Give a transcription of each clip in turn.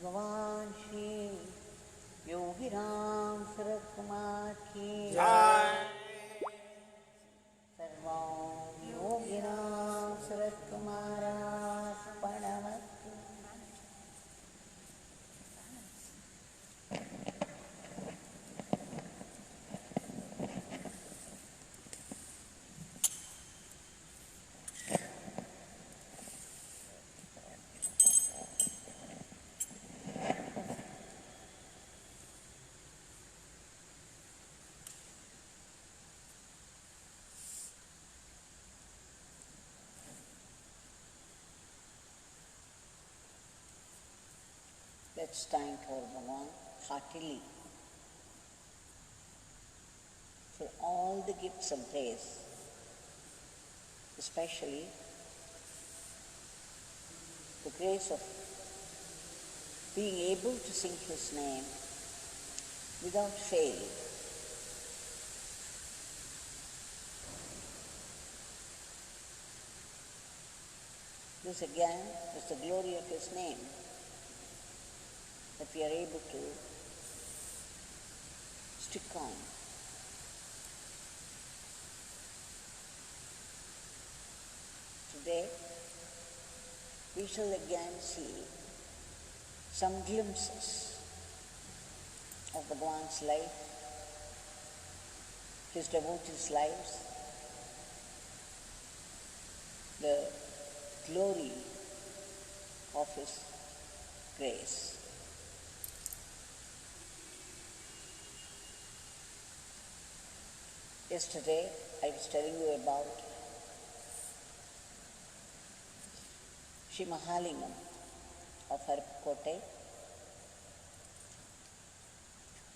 Bhagwan Yogi Ramsuratkumar ki Jai. Sarvam Yogi Ramsuratkumar Ashram Let's thank our Bhagwan heartily for all the gifts and praise, especially the grace of being able to sing His name without fail. This again is the glory of His name, that we are able to stick on. Today, we shall again see some glimpses of Bhagwan's life, his devotees' lives, the glory of his grace. Yesterday, I was telling you about Sri Mahalingam of Harkote.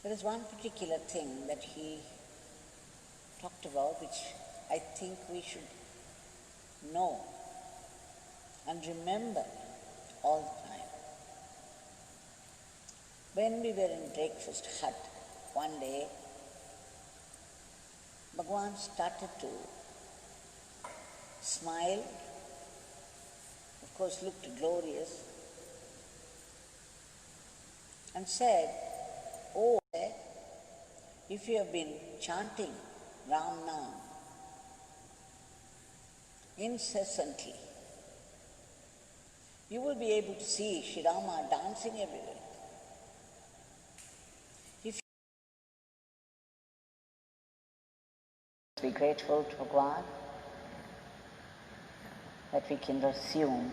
There is one particular thing that he talked about which I think we should know and remember all the time. When we were in breakfast hut one day, Bhagwan started to smile, of course looked glorious, and said, "Oh, if you have been chanting Ram Nam incessantly, you will be able to see Shri Rama dancing everywhere. If you be grateful to Bhagwan that we can resume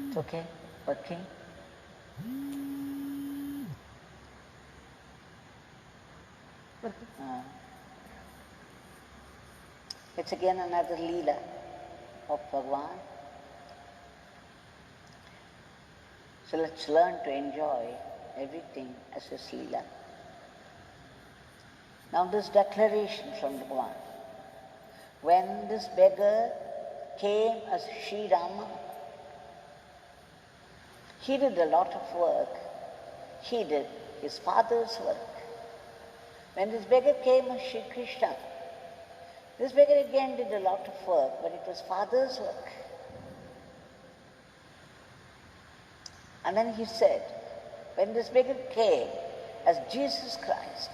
it's okay? Working? It's again another Leela of Bhagwan. So let's learn to enjoy everything as his Leela. Now this declaration from Bhagwan. When this beggar came as Sri Rama, he did a lot of work. He did his father's work. When this beggar came as Sri Krishna, this beggar again did a lot of work, but it was father's work. And then he said, when this beggar came as Jesus Christ,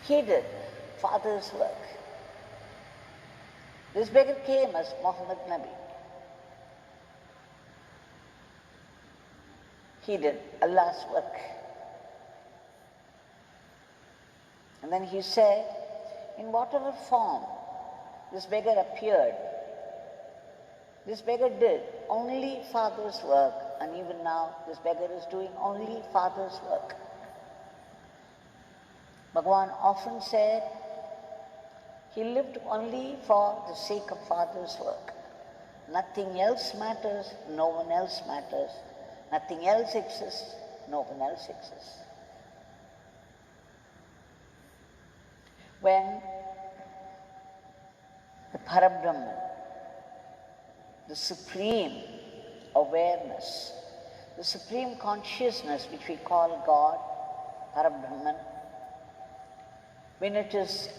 he did father's work. This beggar came as Muhammad Nabi. He did Allah's work. And then he said, in whatever form this beggar appeared, this beggar did only father's work, and even now this beggar is doing only father's work. Bhagwan often said he lived only for the sake of father's work. Nothing else matters, no one else matters. Nothing else exists, no one else exists. When the Parabrahman, the supreme awareness, the supreme consciousness which we call God, Parabrahman, when it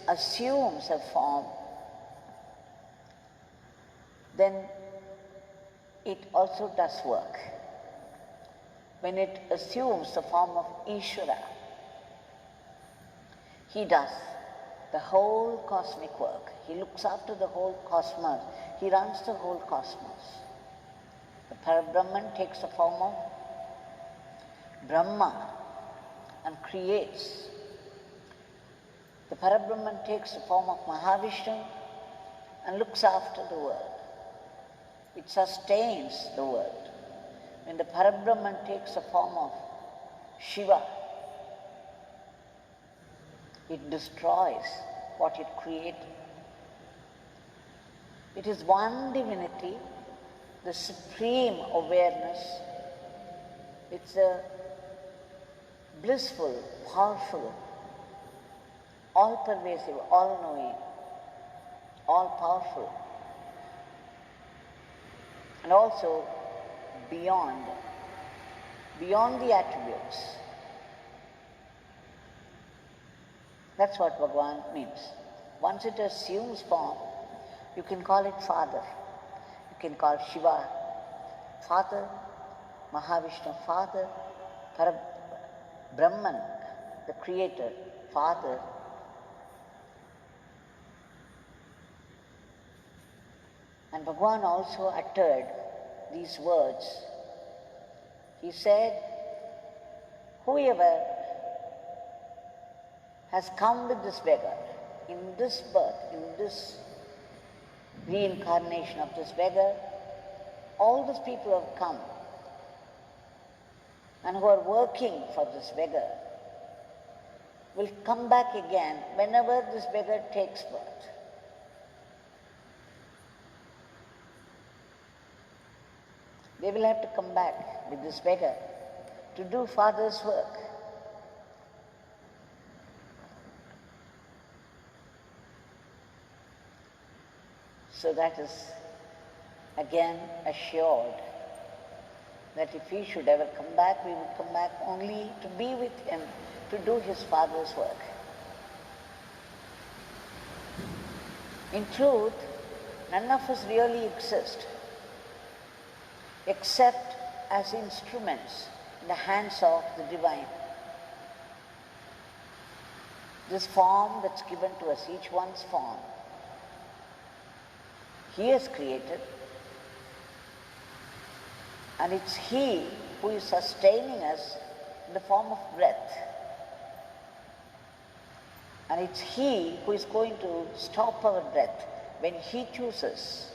assumes a form, then it also does work. When it assumes the form of Ishvara, he does the whole cosmic work. He looks after the whole cosmos. He runs the whole cosmos. The Parabrahman takes the form of Brahma and creates. The Parabrahman takes the form of Mahavishnu and looks after the world. It sustains the world. When the Parabrahman takes the form of Shiva, it destroys what it created. It is one divinity, the supreme awareness. It's a blissful, powerful, all-pervasive, all-knowing, all-powerful, and also beyond the attributes. That's what Bhagwan means. Once it assumes form, you can call it Father. You can call Shiva Father, Mahavishnu Father, Brahman, the Creator, Father. And Bhagwan also uttered these words. He said, whoever has come with this beggar, in this birth, in this reincarnation of this beggar, all these people have come and who are working for this beggar will come back again whenever this beggar takes birth. They will have to come back with this beggar to do Father's work. So that is again assured that if he should ever come back, we would come back only to be with him, to do his Father's work. In truth, none of us really exist except as instruments in the hands of the Divine. This form that's given to us, each one's form, He has created, and it's He who is sustaining us in the form of breath. And it's He who is going to stop our breath when He chooses.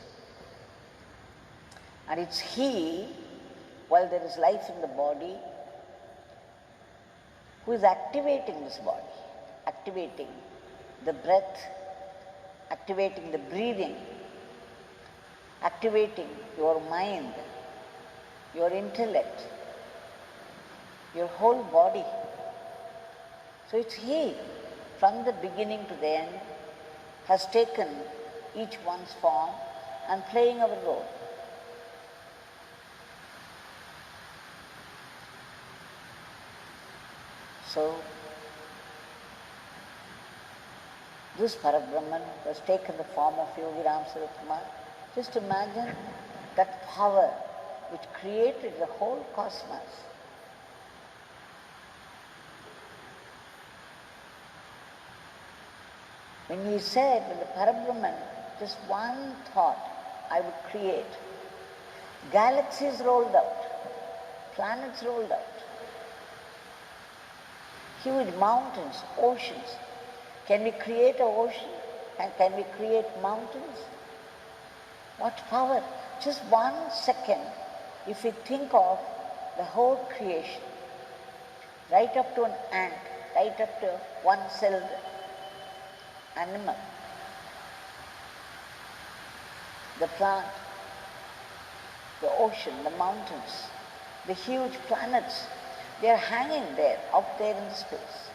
And it's He, while there is life in the body, who is activating this body, activating the breath, activating the breathing, activating your mind, your intellect, your whole body. So it's He, from the beginning to the end, has taken each one's form and playing our role. So, this Parabrahman has taken the form of Yogi Ramsuratkumar. Just imagine that power which created the whole cosmos. When he said, when the Parabrahman, just one thought, I would create, galaxies rolled out, planets rolled out, huge mountains, oceans. Can we create an ocean? And can we create mountains? What power! Just 1 second, if we think of the whole creation, right up to an ant, right up to one-celled animal, the plant, the ocean, the mountains, the huge planets, they are hanging there, out there in the space.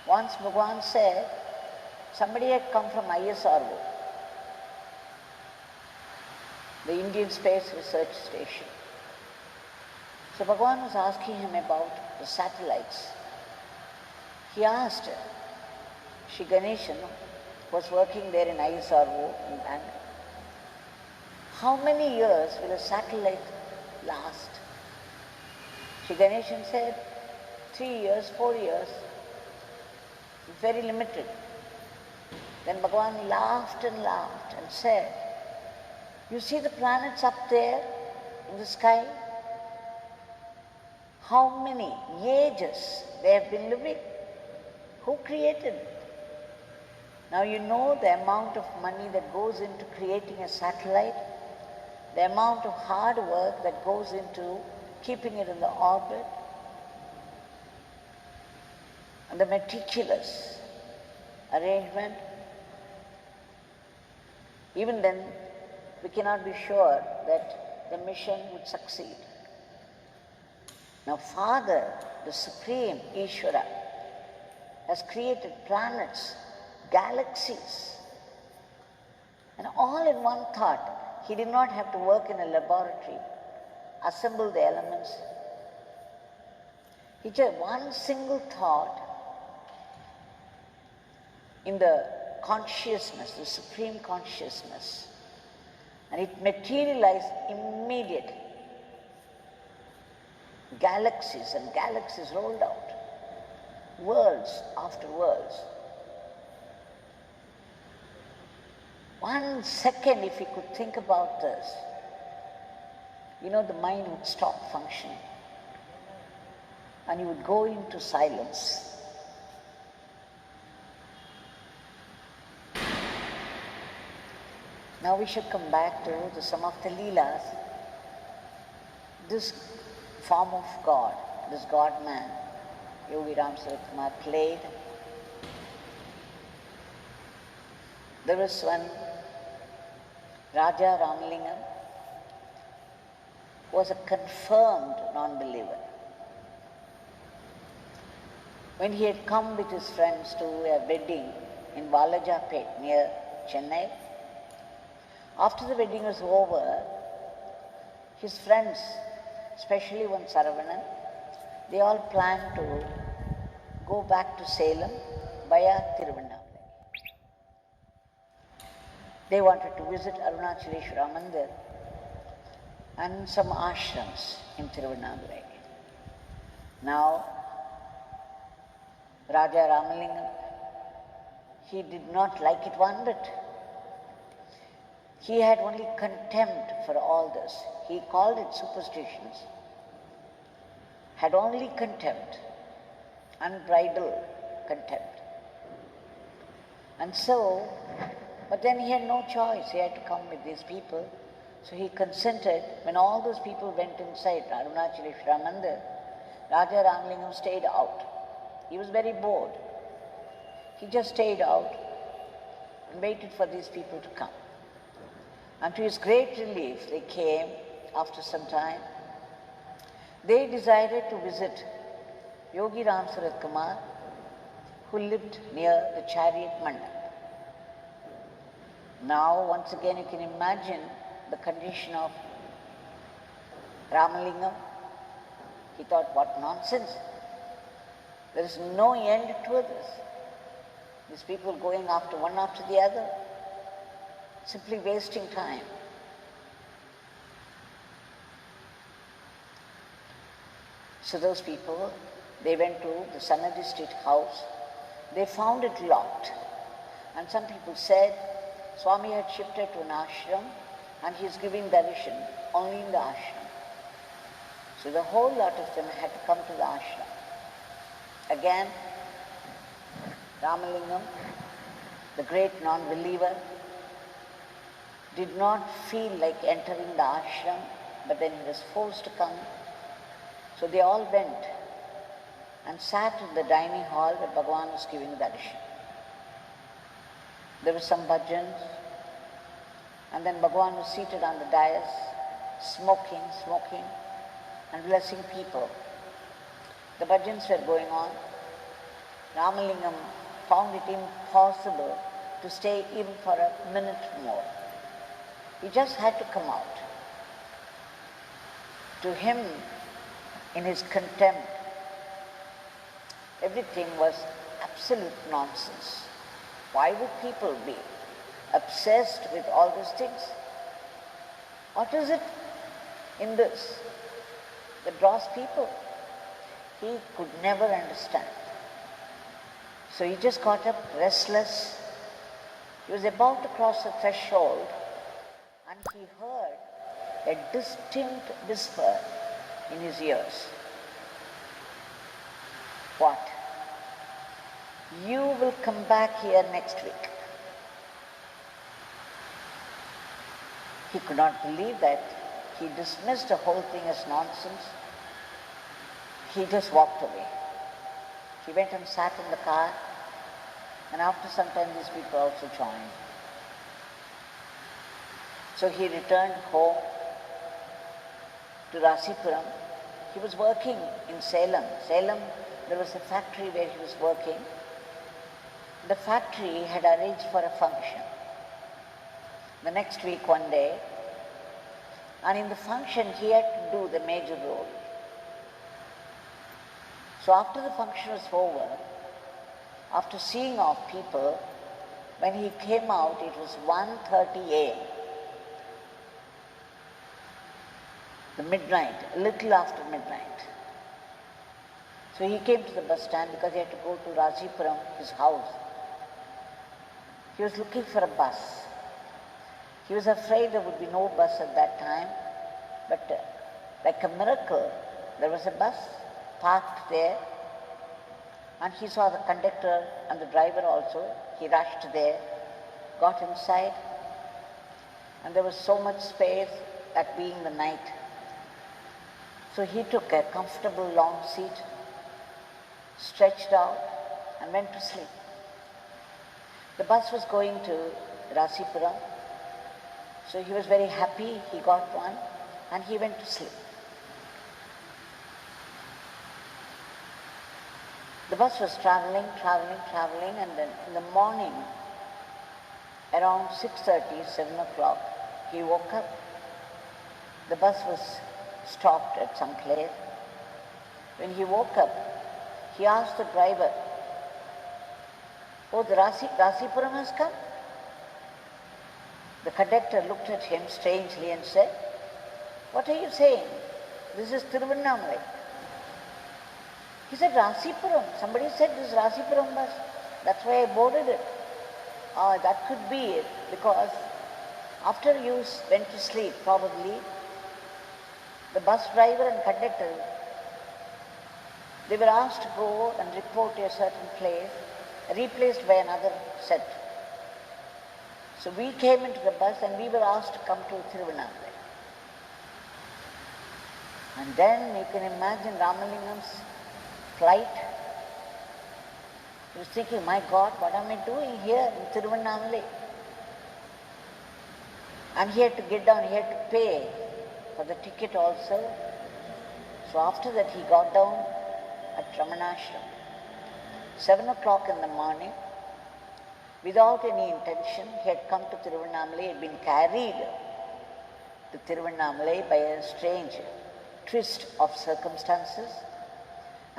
Once Bhagwan said, somebody had come from ISRO, the Indian Space Research Station. So Bhagwan was asking him about the satellites. He asked, Shri Ganeshan was working there in ISRO in Bangalore, how many years will a satellite last? Shri Ganeshan said, 3 years, 4 years, very limited. Then Bhagavan laughed and said, you see the planets up there in the sky? How many ages they have been living? Who created it? Now you know the amount of money that goes into creating a satellite, the amount of hard work that goes into keeping it in the orbit, and the meticulous arrangement. Even then, we cannot be sure that the mission would succeed. Now Father, the Supreme Ishvara, has created planets, galaxies, and all in one thought. He did not have to work in a laboratory, assemble the elements. He just one single thought in the consciousness, the Supreme Consciousness, and it materialized immediately. Galaxies and galaxies rolled out, worlds after worlds. 1 second, if you could think about this, you know, the mind would stop functioning and you would go into silence. Now we should come back to some of the Leelas. This form of God, this God-man, Yogi Ramsuratkumar played. There was one Raja Ramalingam, who was a confirmed non-believer. When he had come with his friends to a wedding in Valajapet near Chennai, after the wedding was over, his friends, especially one Saravanan, they all planned to go back to Salem via Thiruvanamalai. They wanted to visit Arunachaleshwara Mandir and some ashrams in Thiruvanamalai. Now, Raja Ramalingam, he did not like it one bit. He had only contempt for all this. He called it superstitions. Had only contempt, unbridled contempt. And so, but then he had no choice. He had to come with these people. So he consented. When all those people went inside Arunachaleshwara Mandir, Raja Ramalingam stayed out. He was very bored. He just stayed out and waited for these people to come. And to his great relief, they came after some time. They decided to visit Yogi Ramsuratkumar, who lived near the chariot mandap. Now, once again, you can imagine the condition of Ramalingam. He thought, what nonsense. There is no end to this. These people going after one after the other, simply wasting time. So those people, they went to the Sanadi Street house. They found it locked. And some people said, Swami had shifted to an ashram and he is giving darshan only in the ashram. So the whole lot of them had to come to the ashram. Again, Ramalingam, the great non-believer, did not feel like entering the ashram, but then he was forced to come. So they all went and sat in the dining hall where Bhagavan was giving darshan. There were some bhajans, and then Bhagavan was seated on the dais, smoking, and blessing people. The bhajans were going on. Ramalingam found it impossible to stay even for a minute more. He just had to come out. To him, in his contempt, everything was absolute nonsense. Why would people be obsessed with all these things? What is it in this that draws people? He could never understand. So he just got up restless. He was about to cross the threshold and he heard a distinct whisper in his ears. What? You will come back here next week. He could not believe that. He dismissed the whole thing as nonsense. He just walked away. He went and sat in the car, and after some time these people also joined. So he returned home to Rasipuram. He was working in Salem. Salem, there was a factory where he was working. The factory had arranged for a function the next week one day, and in the function he had to do the major role. So after the function was over, after seeing off people, when he came out it was 1:30 a.m. The midnight, a little after midnight. So he came to the bus stand because he had to go to Rasipuram, his house. He was looking for a bus. He was afraid there would be no bus at that time, but like a miracle, there was a bus parked there, and he saw the conductor and the driver also. He rushed there, got inside, and there was so much space, that being the night. So he took a comfortable long seat, stretched out, and went to sleep. The bus was going to Rasipuram, so he was very happy. He got one and he went to sleep. The bus was traveling, and then in the morning, around 6:30, 7 o'clock, he woke up. The bus was stopped at some place. When he woke up, he asked the driver, "Oh, the Rasipuram has come?" The conductor looked at him strangely and said, "What are you saying? This is Thiruvanamalai." He said, "Rasipuram. Somebody said this is Rasipuram bus. That's why I boarded it." "Ah, that could be it, because after you went to sleep, probably, the bus driver and conductor, they were asked to go and report to a certain place, replaced by another set. So we came into the bus and we were asked to come to Thiruvanamalai." And then you can imagine Ramalingam's flight. He was thinking, "My God, what am I doing here in Thiruvanamalai?" And he had to get down, he had to pay for the ticket also. So after that he got down at Ramanashram. 7 o'clock in the morning, without any intention, he had come to Thiruvanamalai. He had been carried to Thiruvanamalai by a strange twist of circumstances.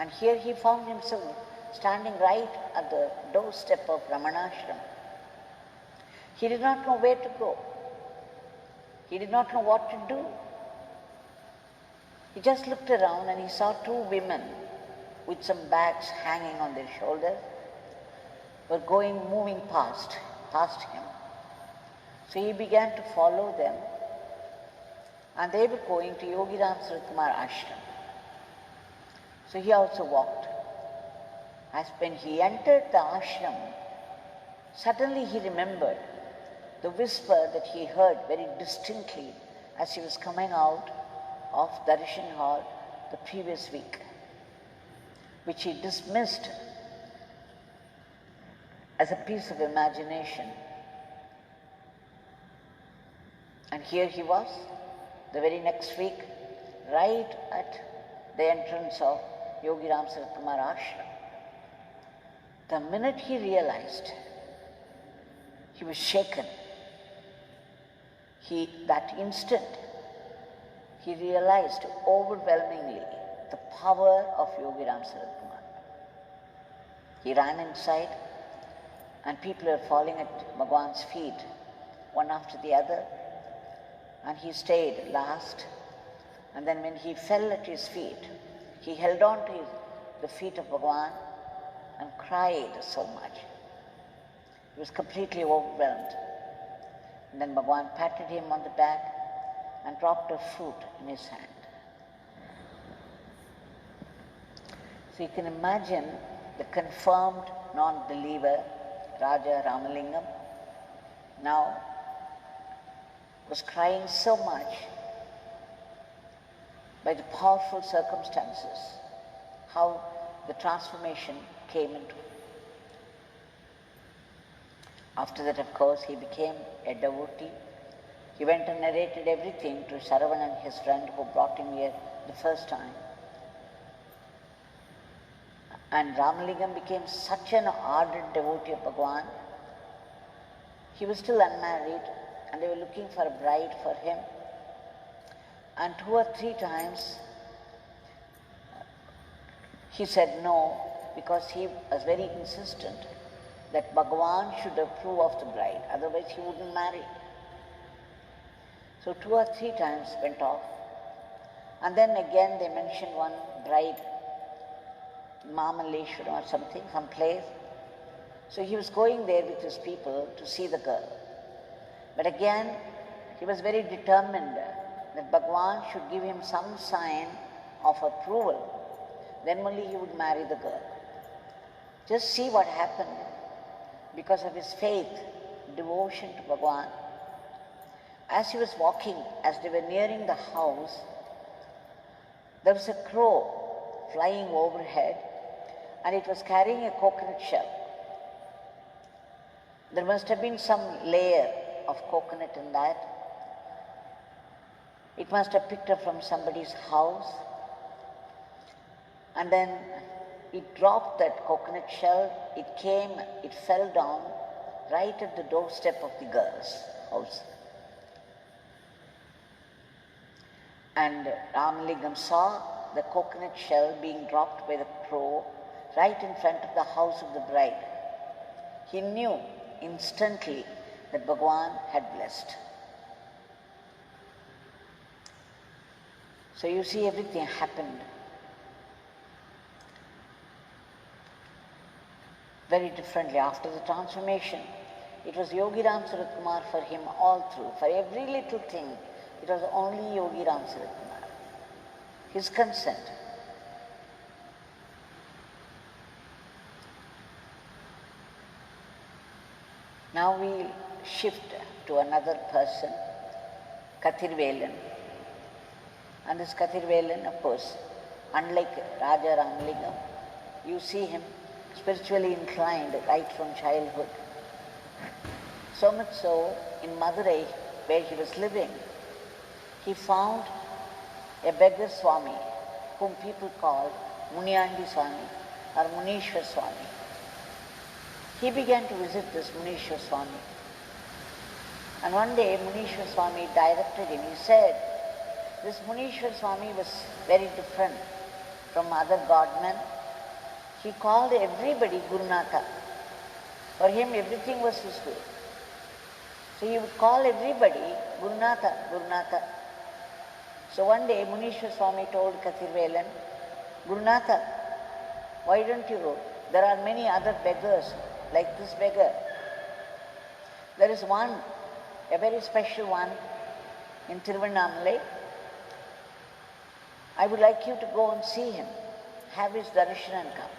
And here he found himself standing right at the doorstep of Ramanashram. He did not know where to go. He did not know what to do. He just looked around and he saw two women with some bags hanging on their shoulders were moving past him. So he began to follow them, and they were going to Yogi Ramsuratkumar Ashram. So he also walked. As when he entered the ashram, suddenly he remembered the whisper that he heard very distinctly as he was coming out of Darshan Hall the previous week, which he dismissed as a piece of imagination. And here he was, the very next week, right at the entrance of Yogi Ramsuratkumar Ashram. The minute he realized, he was shaken. That instant, he realized overwhelmingly the power of Yogi Ramsuratkumar. He ran inside, and people were falling at Bhagwan's feet, one after the other. and he stayed last. And then when he fell at his feet, he held on to the feet of Bhagwan and cried so much. He was completely overwhelmed. And then Bhagwan patted him on the back and dropped a fruit in his hand. So you can imagine the confirmed non-believer, Raja Ramalingam, now was crying so much by the powerful circumstances, how the transformation came into. After that, of course, he became a devotee. He went and narrated everything to Saravanan, his friend, who brought him here the first time. And Ramalingam became such an ardent devotee of Bhagwan. He was still unmarried, and they were looking for a bride for him. And 2 or 3 times he said no, because he was very insistent that Bhagwan should approve of the bride, otherwise he wouldn't marry. So 2 or 3 times went off. And then again they mentioned one bride, Mamaleshwaram or something, some place. So he was going there with his people to see the girl. But again, he was very determined that Bhagwan should give him some sign of approval. Then only he would marry the girl. Just see what happened. Because of his faith, devotion to Bhagwan, as he was walking, as they were nearing the house, there was a crow flying overhead, and it was carrying a coconut shell. There must have been some layer of coconut in that. It must have picked up from somebody's house, and then it dropped that coconut shell, it fell down right at the doorstep of the girl's house. And Ramalingam saw the coconut shell being dropped by the crow right in front of the house of the bride. He knew instantly that Bhagwan had blessed. So you see, everything happened very differently after the transformation. It was Yogi Ramsuratkumar for him all through. For every little thing, it was only Yogi Ramsuratkumar. His consent. Now we'll shift to another person, Kathirvelan. And this Kathirvelan, of course, unlike Raja Ramalingam, you see him spiritually inclined right from childhood. So much so, in Madurai, where he was living, he found a beggar Swami, whom people called Muniyandi Swami or Munishwar Swami. He began to visit this Munishwar Swami. And one day Munishwar Swami directed him. He said, this Munishwar Swami was very different from other godmen. He called everybody Gurunatha. For him, everything was his way. So he would call everybody Gurunatha, Gurunatha. So one day Munishwar Swami told Kathirvelan, Gurunatha, why don't you go? There are many other beggars like this beggar. There is one, a very special one in Thiruvanamalai. I would like you to go and see him, have his darshan and come.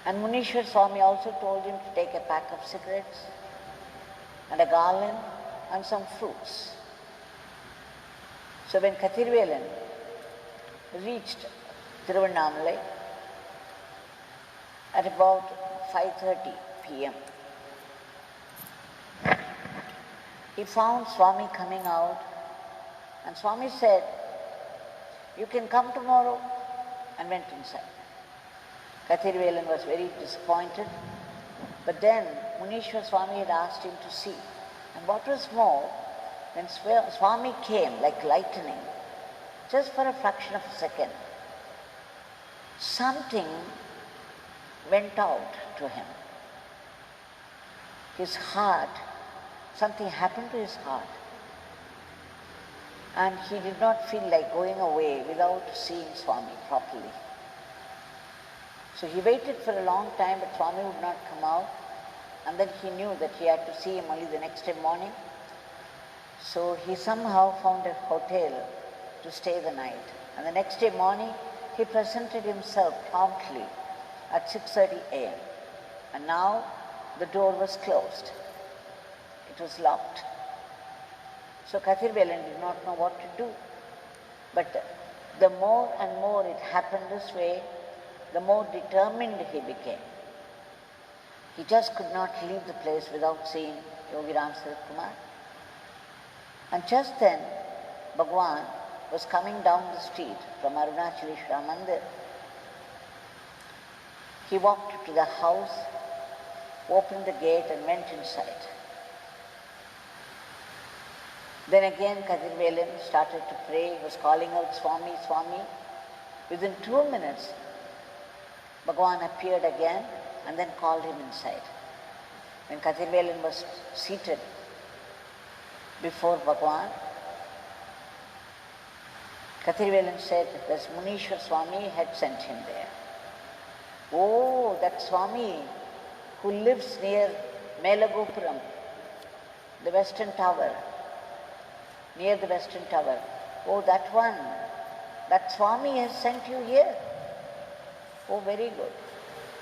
And Munishwar Swami also told him to take a pack of cigarettes and a garland and some fruits. So when Kathirvelan reached Thiruvanamalai at about 5:30 p.m., he found Swami coming out, and Swami said, you can come tomorrow, and went inside. Kathirvelan was very disappointed, but then Munishwar Swami had asked him to see. And what was more, when Swami came like lightning, just for a fraction of a second, something went out to him. His heart, something happened to his heart. And he did not feel like going away without seeing Swami properly. So he waited for a long time, but Swami would not come out. And then he knew that he had to see him only the next day morning. So he somehow found a hotel to stay the night. And the next day morning, he presented himself promptly at 6:30 a.m. And now the door was closed. It was locked. So Kathirvelan did not know what to do. But the more and more it happened this way, the more determined he became. He just could not leave the place without seeing Yogi Ramsuratkumar. And just then, Bhagwan was coming down the street from Arunachaleshwara Mandir. He walked to the house, opened the gate and went inside. Then again Kathirvelan started to pray. He was calling out, Swami, Swami. Within 2 minutes, Bhagwan appeared again and then called him inside. When Kathirvelan was seated before Bhagwan, Kathirvelan said that Munishwar Swami had sent him there. Oh, that Swami who lives near Melagopuram, the Western Tower, near the Western Tower. Oh, that one, that Swami has sent you here. Oh, very good.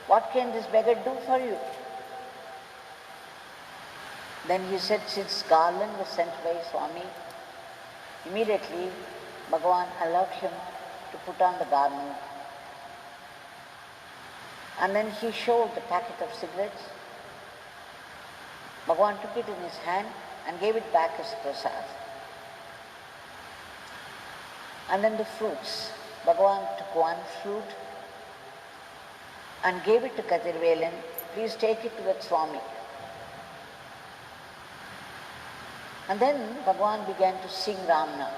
What can this beggar do for you? Then he said, since garland was sent by Swami, immediately Bhagwan allowed him to put on the garment. And then he showed the packet of cigarettes. Bhagwan took it in his hand and gave it back as prasad. And then the fruits. Bhagwan took one fruit and gave it to Kathirvelan. Please take it to that Swami. And then Bhagwan began to sing Ram Nam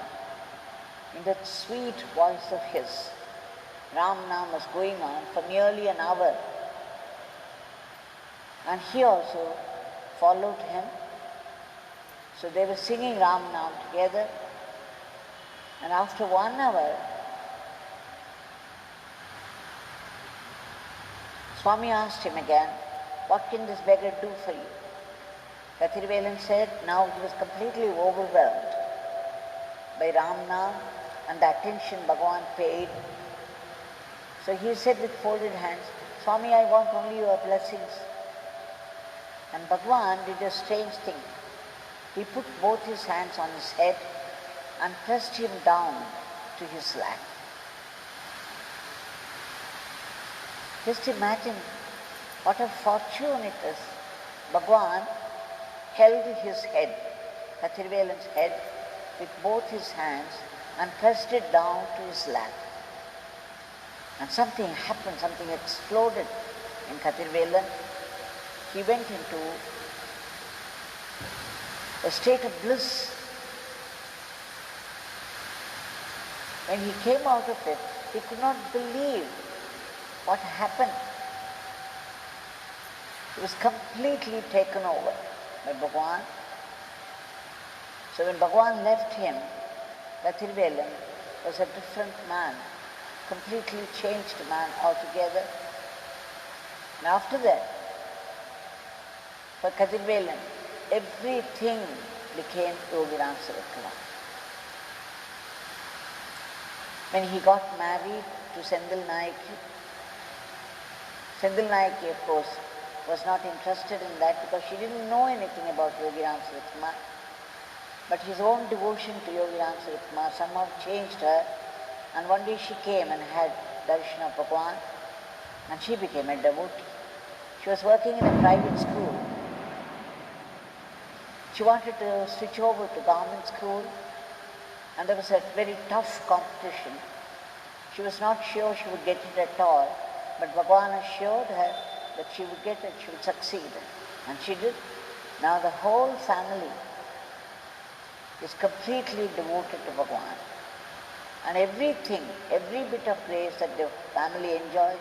in that sweet voice of his. Ram Nam was going on for nearly an hour. And he also followed him. So they were singing Ram Nam together. And after 1 hour, Swami asked him again, what can this beggar do for you? Kathirvelan said now he was completely overwhelmed by Ram Nam and the attention Bhagwan paid. So he said with folded hands, Swami, I want only your blessings. And Bhagwan did a strange thing. He put both his hands on his head and pressed him down to his lap. Just imagine what a fortune it is. Bhagwan held his head, Kathirvelan's head, with both his hands and pressed it down to his lap. And something happened, something exploded in Kathirvelan. He went into a state of bliss. When he came out of it, he could not believe what happened. He was completely taken over by Bhagwan. So when Bhagwan left him, Kathirvelan was a different man, completely changed man altogether. And after that, for Kathirvelan, everything became Yogi Ramsuratkumar. When he got married to Sendil Nayaki, Sendil Nayaki, of course, was not interested in that because she didn't know anything about Yogi Ramsuratkumar. But his own devotion to Yogi Ramsuratkumar somehow changed her, and one day she came and had darshan of Bhagwan, and she became a devotee. She was working in a private school. She wanted to switch over to government school, and there was a very tough competition. She was not sure she would get it at all, but Bhagwan assured her that she would get it, she would succeed. And she did. Now the whole family is completely devoted to Bhagwan. And everything, every bit of praise that the family enjoyed,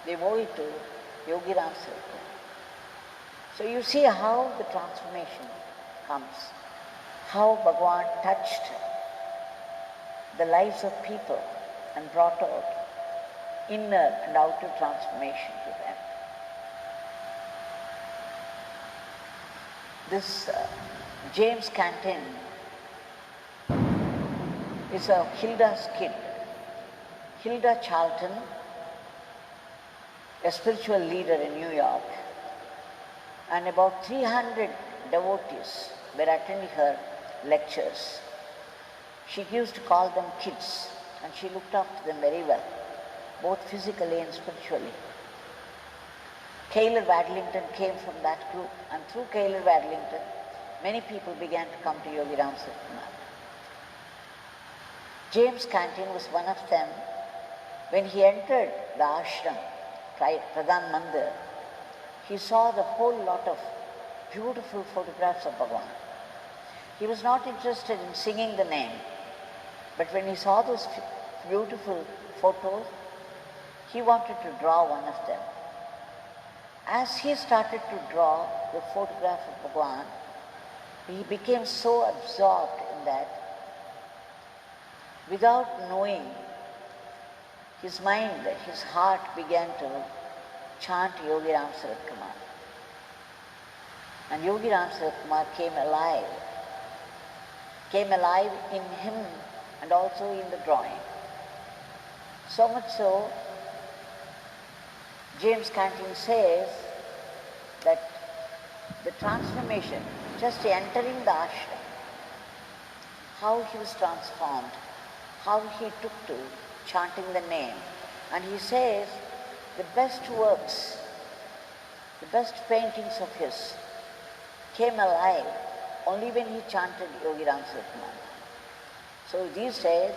they owe it to Yogi Ramsuratkumar. So you see how the transformation comes, how Bhagwan touched the lives of people and brought out inner and outer transformation to them. This James Cantin is a Hilda's kid. Hilda Charlton, a spiritual leader in New York, and about 300 devotees were attending her lectures. She used to call them kids, and she looked after them very well, both physically and spiritually. Kaylor Wadlington came from that group, and through Kaylor Wadlington, many people began to come to Yogi Ramsuratkumar. James Cantin was one of them. When he entered the ashram, Pradhan Mandir, he saw the whole lot of beautiful photographs of Bhagwan. He was not interested in singing the name, but when he saw those beautiful photos, he wanted to draw one of them. As he started to draw the photograph of Bhagwan, he became so absorbed in that, without knowing, his mind, his heart began to chant Yogi Ramsuratkumar. And Yogi Ramsuratkumar came alive in him and also in the drawing. So much so, James Cantin says that the transformation, just entering the ashram, how he was transformed, how he took to chanting the name. And he says the best works, the best paintings of his came alive only when he chanted Yogi Ramsuratkumar. So these days,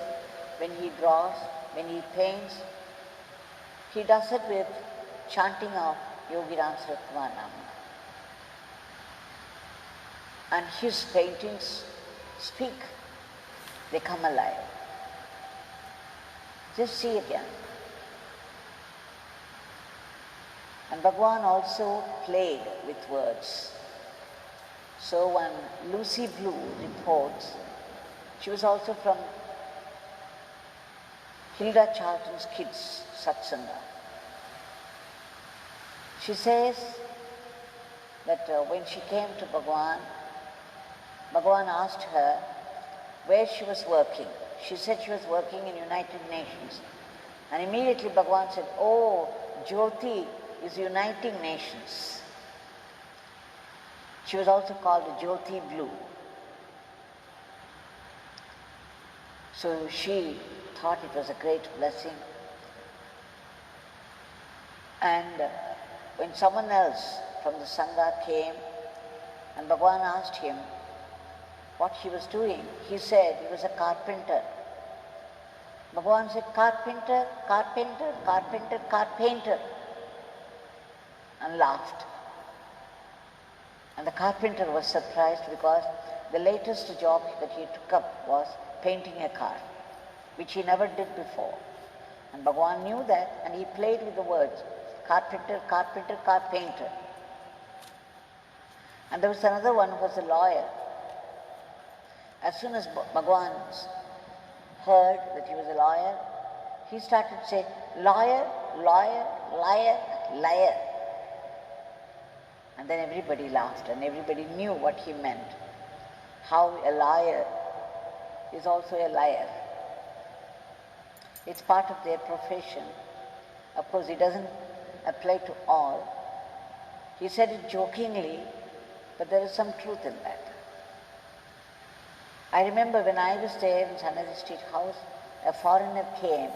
when he draws, when he paints, he does it with chanting of Yogi Ramsuratkumar Nama. And his paintings speak, they come alive. Just see again. And Bhagwan also played with words. So when Lucy Blue reports, she was also from Hilda Charlton's kids' satsanga. She says that when she came to Bhagwan, Bhagwan asked her where she was working. She said she was working in United Nations. And immediately Bhagwan said, "Oh, Jyoti is uniting nations." She was also called Jyoti Blue. So she thought it was a great blessing. And when someone else from the Sangha came and Bhagwan asked him what he was doing, he said he was a carpenter. Bhagwan said, "Carpenter, carpenter, carpenter, carpenter," and laughed. And the carpenter was surprised because the latest job that he took up was painting a car, which he never did before. And Bhagwan knew that, and he played with the words, carpenter, carpenter, carpenter. And there was another one who was a lawyer. As soon as Bhagwan heard that he was a lawyer, he started to say, "Lawyer, lawyer, liar, liar." And then everybody laughed and everybody knew what he meant. How a liar is also a liar. It's part of their profession. Of course, it doesn't apply to all. He said it jokingly, but there is some truth in that. I remember when I was there in Sanadi Street House, a foreigner came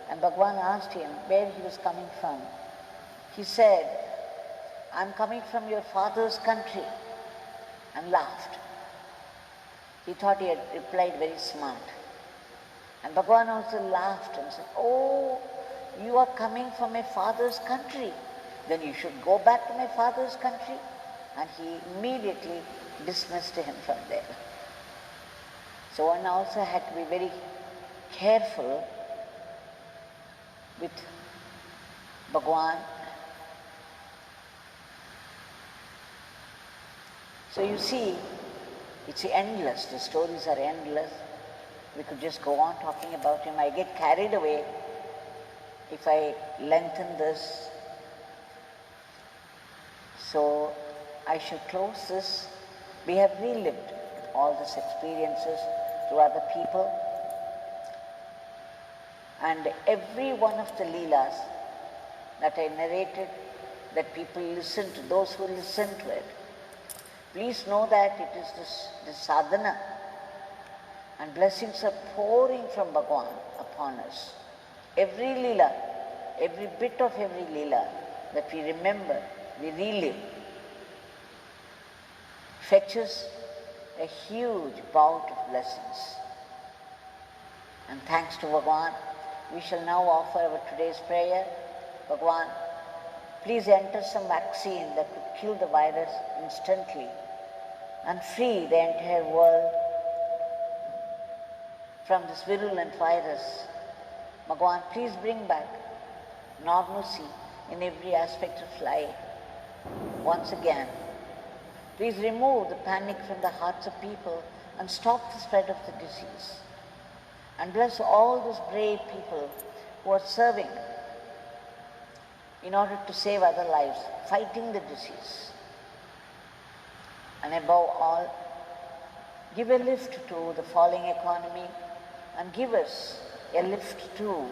and Bhagwan asked him where he was coming from. He said, "I'm coming from your father's country," and laughed. He thought he had replied very smart. And Bhagwan also laughed and said, "Oh, you are coming from my father's country. Then you should go back to my father's country." And he immediately dismissed him from there. So one also had to be very careful with Bhagwan. So you see, it's endless, the stories are endless. We could just go on talking about him. I get carried away if I lengthen this. So I should close this. We have relived all these experiences through other people. And every one of the Leelas that I narrated, that people listen to, those who listen to it, please know that it is this sadhana, and blessings are pouring from Bhagwan upon us. Every Leela, every bit of every Leela that we remember, we relive, fetches a huge bout of blessings. And thanks to Bhagwan, we shall now offer our today's prayer. Bhagwan, please enter some vaccine that could kill the virus instantly and free the entire world from this virulent virus. Bhagwan, please bring back normalcy in every aspect of life. Once again, please remove the panic from the hearts of people and stop the spread of the disease. And bless all those brave people who are serving in order to save other lives, fighting the disease. And above all, give a lift to the falling economy and give us a lift too,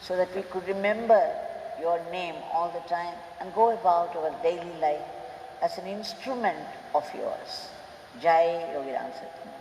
so that we could remember your name all the time and go about our daily life as an instrument of yours. Jai Yogi Ramsuratkumar.